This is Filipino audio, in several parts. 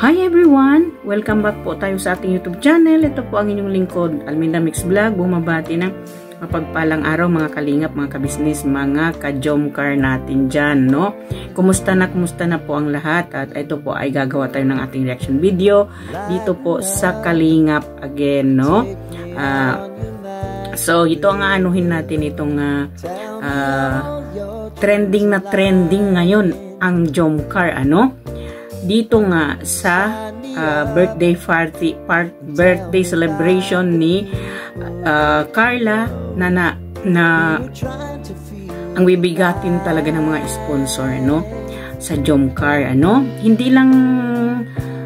Hi everyone! Welcome back po tayo sa ating YouTube channel. Ito po ang inyong lingkod, Alminda Mix Vlog. Bumabati ng mapagpalang araw mga kalingap, mga kabisnes, mga ka-jomcar natin dyan, no? Kumusta na po ang lahat? At ito po ay gagawa tayo ng ating reaction video dito po sa Kalingap again, no? So, ito ang aanuhin natin itong trending na trending ngayon ang jomcar, ano? Dito nga sa birthday celebration ni Carla na ang bibigatin talaga ng mga sponsor, no, sa jomcar, ano. Hindi lang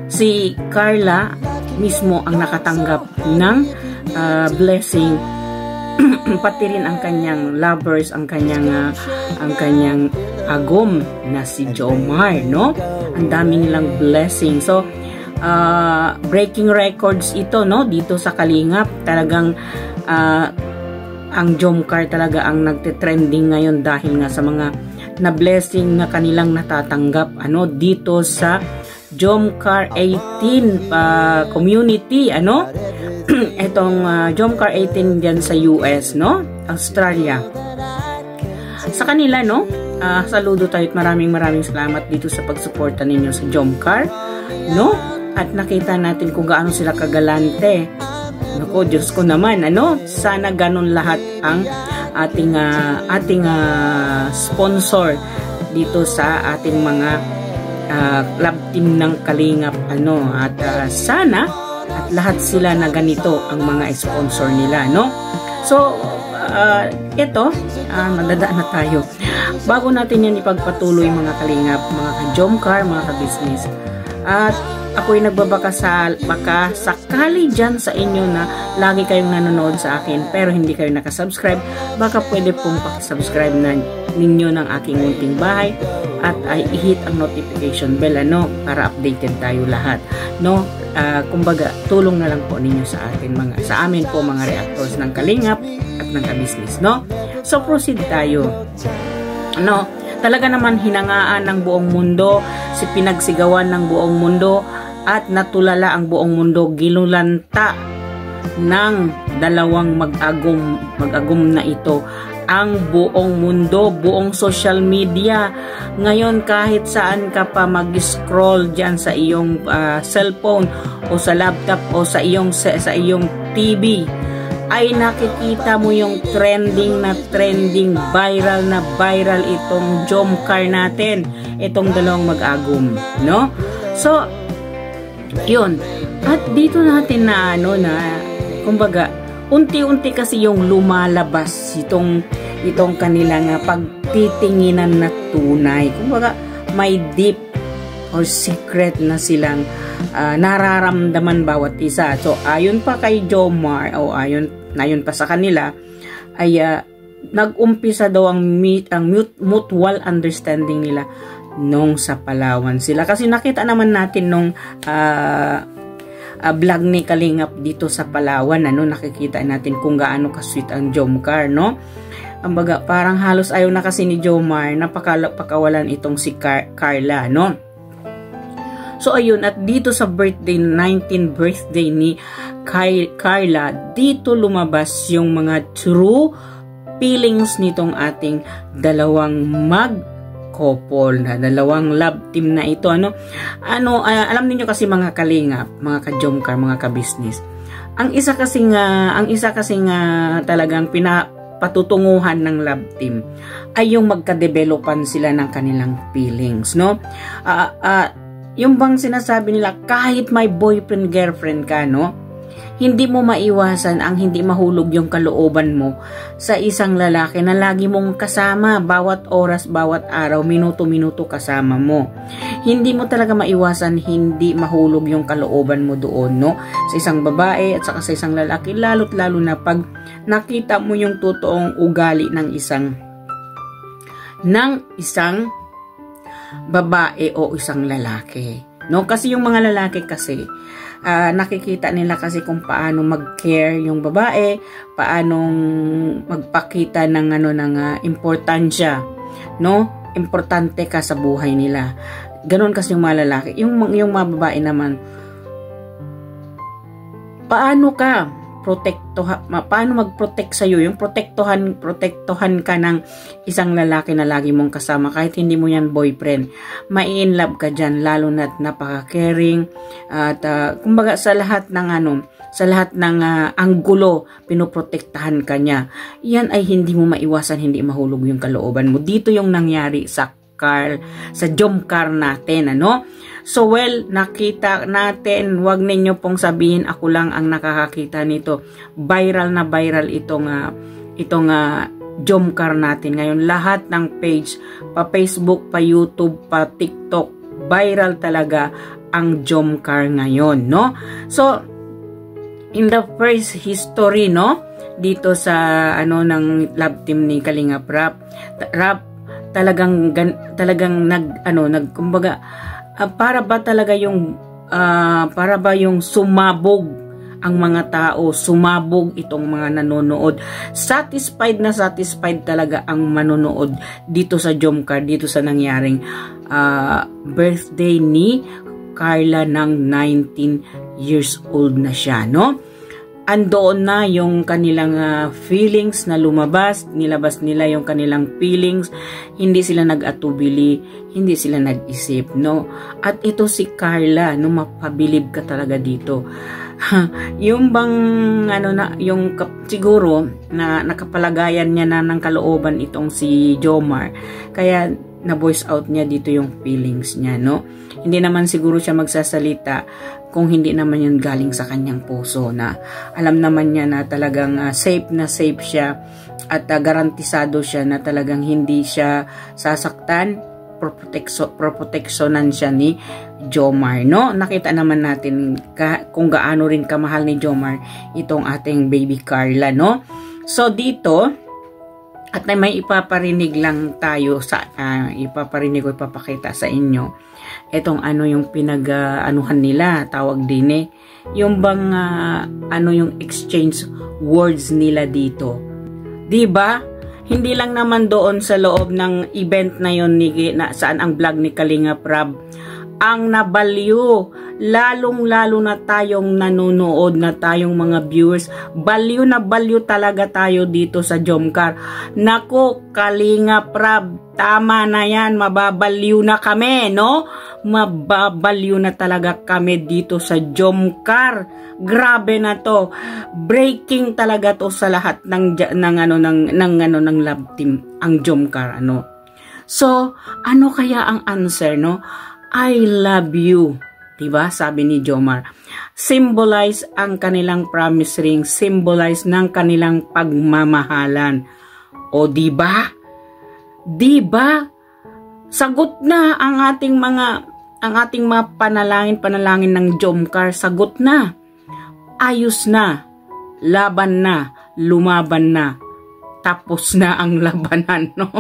si Carla mismo ang nakatanggap ng blessing, pati rin ang kanyang lovers, ang kanyang agom na si Jomar, no. Ang dami nilang blessing. So, breaking records ito, no, dito sa Kalingap. Talagang ang jomcar talaga ang nagte-trending ngayon dahil nga sa mga na blessing na kanilang natatanggap, ano, dito sa Jomcar 18 community, ano. Itong Jomcar 18 diyan sa US, no, Australia. Sa kanila, no, saludo tayo at maraming salamat dito sa pagsuporta ninyo sa jomcar, no? At nakita natin kung gaano sila kagalante. Nako, Diyos ko naman, ano? Sana ganun lahat ang ating sponsor dito sa ating mga club team ng Kalingap, ano? At sana at lahat sila na ganito ang mga sponsor nila, no? So, ito, madadaan na tayo. Bago natin yan ipagpatuloy mga kalingap, mga ka-jomcar, mga ka-business. At ako'y nagbabaka sakali dyan sa inyo na lagi kayong nanonood sa akin pero hindi kayo nakasubscribe, baka pwede pong pakisubscribe na ninyo ng aking munting bahay at ay i-hit ang notification bell, ano, para updated tayo lahat, no. Kumbaga, tulong na lang po ninyo sa amin po mga reactors ng Kalingap at ng ka-business, no. So proceed tayo, no. Talaga naman hinangaan ng buong mundo, pinagsigawan ng buong mundo at natulala ang buong mundo, ginulanta ng dalawang mag-agum na ito ang buong mundo, buong social media. Ngayon kahit saan ka pa mag-scroll diyan sa iyong cellphone o sa laptop o sa iyong TV, ay nakikita mo yung trending, viral itong jomcar natin, itong dalawang mag-agum, no? So, yun. At dito natin na kumbaga, unti-unti kasi yung lumalabas itong kanilang pagtitinginan na tunay. Kumbaga, may deep or secret na silang nararamdaman bawat isa. So, ayon pa kay Jomar, o ayon pa sa kanila, ay nag-umpisa daw ang mutual understanding nila nung sa Palawan sila. Kasi nakita naman natin nung vlog ni Kalingap dito sa Palawan, ano, nakikita natin kung gaano ka-sweet ang jomcar, no. Ambaga, parang halos ayaw na kasi ni Jomar na pakawalan itong si Carla, no. So, ayun, at dito sa 19th birthday ni Carla, dito lumabas yung mga true feelings nitong ating dalawang couple na dalawang love team na ito, ano. Alam niyo kasi mga kalingap, mga ka-jomcar, mga ka-business, ang isa kasing talagang patutunguhan ng love team ay yung magka-developan sila ng kanilang feelings, no. Yung bang sinasabi nila, kahit may boyfriend, girlfriend ka, no, hindi mo maiwasan ang hindi mahulog yung kalooban mo sa isang lalaki na lagi mong kasama bawat oras, bawat araw, minuto-minuto kasama mo. Hindi mo talaga maiwasan hindi mahulog yung kalooban mo doon, no, sa isang babae at saka sa isang lalaki, lalo't lalo na pag nakita mo yung totoong ugali ng isang babae o isang lalaki, no. Kasi yung mga lalaki kasi nakikita nila kasi kung paano mag-care yung babae, paanong magpakita ng importansya, no. importante ka sa buhay nila. Ganon kasi yung mga lalaki. Yung mga babae naman, paano mag-protect sa'yo, yung protektohan ka ng isang lalaki na lagi mong kasama, kahit hindi mo yan boyfriend, mai-in love ka dyan, lalo na't napaka-caring, at kumbaga sa lahat ng anggulo, pinoprotektahan ka niya. Yan ay hindi mo maiwasan, hindi mahulog yung kalooban mo. Dito yung nangyari sa Jomcar natin, ano? So well, nakita natin, wag ninyo pong sabihin ako lang ang nakakakita nito. Viral na viral itong Jomcar natin ngayon. Lahat ng page, pa Facebook, pa YouTube, pa TikTok, viral talaga ang Jomcar ngayon, no? So in the first history, no, dito sa ng love team ni Kalingap Rap, talagang kumbaga para ba yung sumabog ang mga tao, sumabog itong mga nanonood. Satisfied talaga ang manonood dito sa Jomcar, dito sa nangyaring birthday ni Carla ng 19 years old na siya, no? Andoon na yung kanilang feelings na nilabas nila yung kanilang feelings, hindi sila nag-atubili, hindi sila nag-isip, no? At ito si Carla, no, mapabilib ka talaga dito. Yung bang siguro na nakapalagayan niya na ng kalooban itong si Jomar, kaya na voice out niya dito yung feelings niya, no? Hindi naman siguro siya magsasalita kung hindi naman yun galing sa kanyang puso, na alam naman niya na talagang safe siya at garantisado siya na talagang hindi siya sasaktan, proteksyonan siya ni Jomar, no? Nakita naman natin kung gaano rin kamahal ni Jomar itong ating baby Carla, no? So dito, at may ipaparinig lang tayo sa ipapakita sa inyo etong yung pinag-anuhan nila, tawag din yung bang yung exchange words nila dito, 'di ba? Hindi lang naman doon sa loob ng event na yon saan ang vlog ni Kalingap Rab ang nabaliw, lalong-lalo na tayong nanonood, na tayong mga viewers, baliw na baliw talaga tayo dito sa Jomcar. Nako, Kalingap Rab, tama na yan, mababaliw na kami, no? Mababaliw na talaga kami dito sa Jomcar. Grabe na to. Breaking talaga to sa lahat ng love team, ang Jomcar, ano. So, ano kaya ang answer, no? I love you, diba? Sabi ni Jomar. Symbolize ang kanilang promise ring, symbolize ng kanilang pagmamahalan. O diba? Diba? Sagot na ang ating mga panalangin ng Jomcar, sagot na. Ayos na. Laban na, lumaban na. Tapos na ang labanan, no?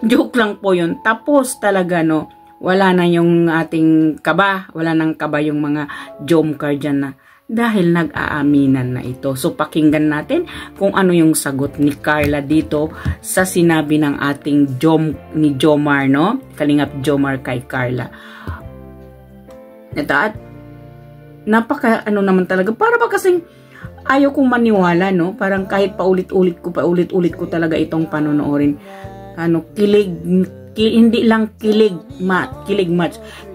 Joke lang po 'yun. Tapos talaga, no? Wala na yung ating kaba, wala nang kaba yung mga Jomcar dyan na dahil nag-aaminan na ito. So pakinggan natin kung ano yung sagot ni Carla dito sa sinabi ng ating ni Jomar, no? Kalingap Jomar kay Carla. At napaka naman talaga, para ba kasing ayaw kong maniwala, no? Parang kahit paulit-ulit ko talaga itong panonoorin. Hindi lang kilig match.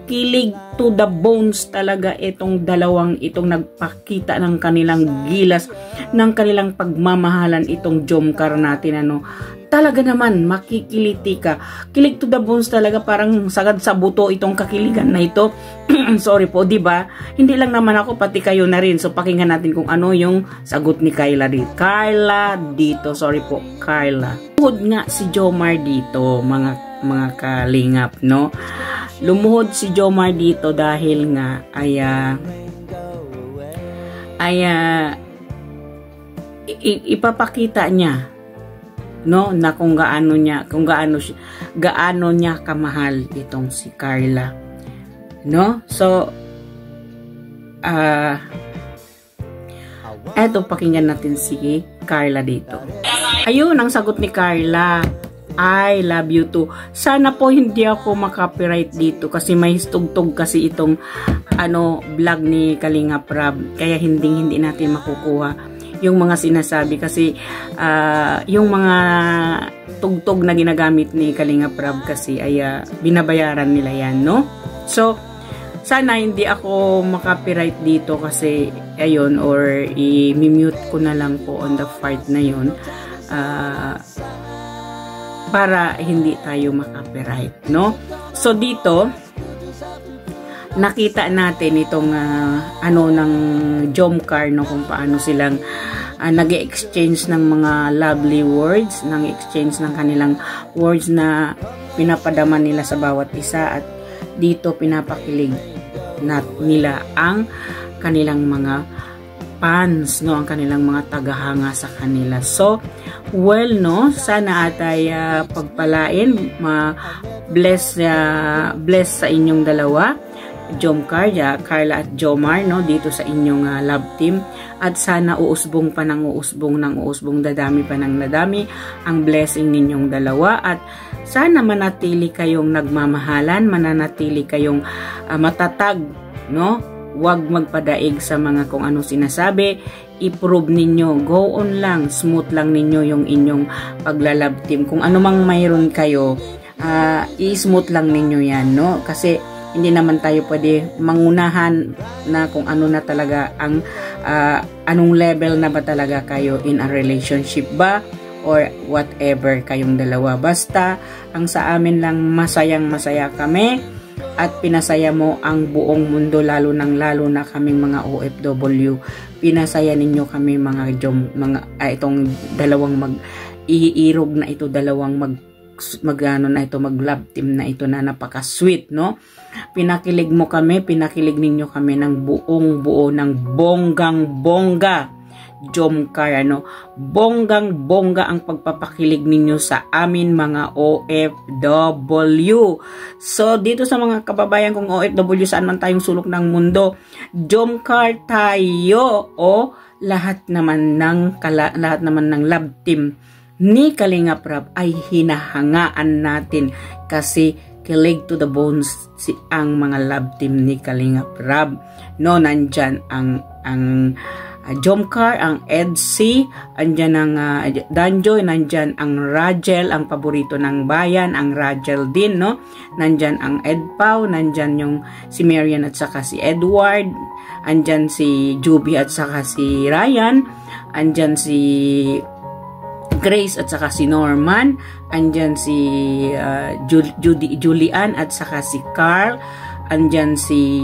Kilig to the bones talaga itong dalawang itong nagpakita ng kanilang gilas, ng kanilang pagmamahalan itong Jomcar natin, ano. Talaga naman makikiliti ka. Kilig to the bones talaga, parang sagad sa buto itong kakiligan na ito. Sorry po, di ba? Hindi lang naman ako, pati kayo na rin. So pakinggan natin kung ano yung sagot ni Carla dito. Sorry po, Carla. Lumuhod nga si Jomar dito, mga kalingap, no? Lumuhod si Jomar dito dahil nga ipapakita niya, no, na kung gaano niya kamahal itong si Carla, no? So eto, pakinggan natin si Carla dito. Ayun ang sagot ni Carla. I love you too. Sana po hindi ako makapiright dito kasi may tugtog kasi itong vlog ni Kalinga Prab. Kaya hindi natin makukuha yung mga sinasabi kasi yung mga tugtog na ginagamit ni Kalinga Prab kasi ay binabayaran nila yan, no? So, sana hindi ako makapiright dito kasi ayun, or i-mute ko na lang po on the part na yun. Para hindi tayo makapiright, no? So dito nakita natin itong ng Jomcar, no, kung paano silang nag-exchange ng mga lovely words, nag-exchange ng kanilang words na pinapadama nila sa bawat isa, at dito pinapakilig nila ang kanilang mga fans, no, ang kanilang mga tagahanga sa kanila. So, well, no, sana atay pagpalain, bless sa inyong dalawa, Jomcar, Carla at Jomar, no, dito sa inyong love team, at sana uusbong pa ng uusbong, dadami pa ng dadami ang blessing ninyong dalawa, at sana manatili kayong nagmamahalan, mananatili kayong matatag, no. Huwag magpadaig sa mga kung ano sinasabi. I-prove ninyo. Go on lang. Smooth lang ninyo yung inyong paglalab team. Kung ano mang mayroon kayo, i-smooth lang ninyo yan, no? Kasi hindi naman tayo pwede mangunahan na kung ano na talaga ang anong level na ba talaga kayo in a relationship ba or whatever kayong dalawa. Basta ang sa amin lang, masayang-masaya kami at pinasaya mo ang buong mundo, lalo na kaming mga OFW. Pinasaya ninyo kami itong dalawang mag-iirog na ito, dalawang mag-love team na ito na napaka-sweet, no? Pinakilig mo kami, pinakilig ninyo kami ng buong buo, ng bonggang-bongga. Jomcar, bonggang-bongga ang pagpapakilig ninyo sa amin mga OFW. So, dito sa mga kababayan kong OFW, saan man tayong sulok ng mundo, Jomcar tayo, o lahat naman ng love team ni Kalinga Prab ay hinahangaan natin kasi kilig to the bones ang mga love team ni Kalinga Prab. No, nandyan ang Jomcar, ang Edsy, andyan ang Danjoy, nandyan ang Rajel, ang paborito ng bayan, ang Rajel din, no? Nandyan ang Edpau, nandyan yung si Marian at saka si Edward, andyan si Juby at saka si Ryan, andyan si Grace at saka si Norman, andyan si Julian at saka si Carl, andyan si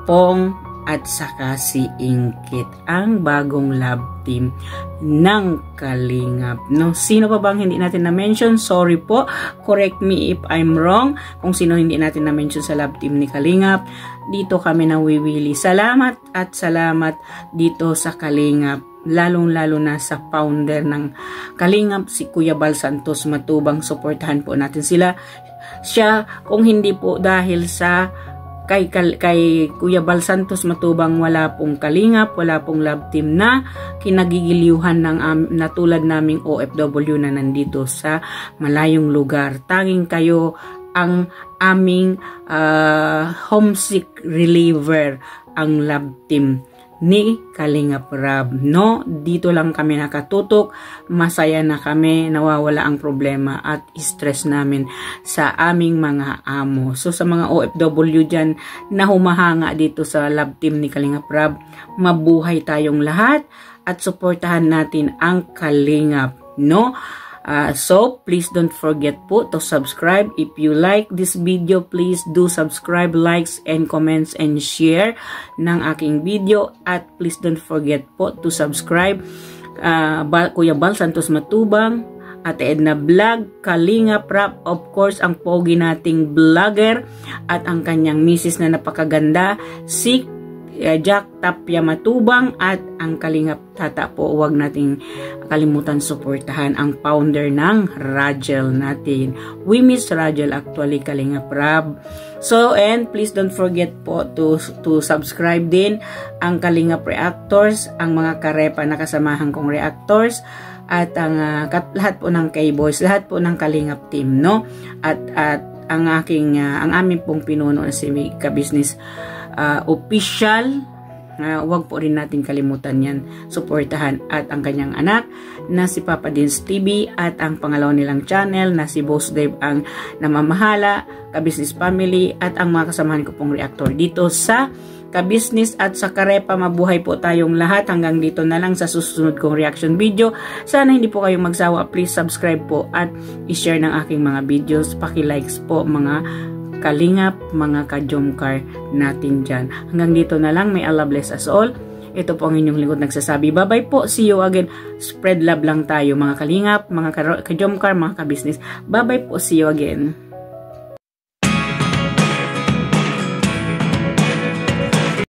Pong at saka si Ingkit, ang bagong love team ng Kalingap, no? Sino pa bang hindi natin na-mention? Sorry po, correct me if I'm wrong kung sino hindi natin na-mention sa love team ni Kalingap. Dito kami nawiwili. Salamat at salamat dito sa Kalingap, lalong-lalo na sa founder ng Kalingap, si Kuya Bal Santos Matubang. Suportahan po natin siya, kung hindi po dahil sa kay Kuya Bal Santos Matubang, wala pong Kalingap, wala pong love team na kinagigiliwhan na tulad naming OFW na nandito sa malayong lugar. Tanging kayo ang aming homesick reliever, ang love team ni Kalinga Prab, no? Dito lang kami nakatutok, masaya na kami, nawawala ang problema at stress namin sa aming mga amo. So sa mga OFW dyan na humahanga dito sa love team ni Kalinga Prab, mabuhay tayong lahat at suportahan natin ang Kalingap, no? So, please don't forget po to subscribe. If you like this video, please do subscribe, likes, and comments, and share ng aking video. At please don't forget po to subscribe Kuya Bal Santos Matubang, Ate Edna Vlog, Kalinga Prab, of course, ang pogi nating vlogger, at ang kanyang misis na napakaganda, si Jack Tapia Matubang, at ang Kalingap Tata po. Huwag nating kalimutan suportahan ang founder ng Rajel natin. We miss Rajel actually, Kalinga Prab. So, and please don't forget po to subscribe din ang Kalingap Reactors, ang mga karepa na kasamahan kong reactors, at ang lahat po ng K-Boys, lahat po ng Kalingap team, no? At ang aming pong pinuno na si Ka-Business official, huwag po rin natin kalimutan yan, suportahan, at ang kanyang anak na si Papa Dins TV at ang pangalawa nilang channel na si Boss Dave ang namamahala, Ka-Business Family, at ang mga kasamahan ko pong reactor dito sa Ka-Business at sa Karepa. Mabuhay po tayong lahat. Hanggang dito na lang sa susunod kong reaction video. Sana hindi po kayong magsawa. Please subscribe po at i-share ng aking mga videos. Paki-likes po mga Kalingap, mga ka-Jomcar natin dyan. Hanggang dito na lang. May Allah bless us all. Ito po ang inyong lingkod nagsasabi. Bye-bye po. See you again. Spread love lang tayo mga Kalingap, mga ka-Jomcar, mga ka-Business. Bye-bye po. See you again.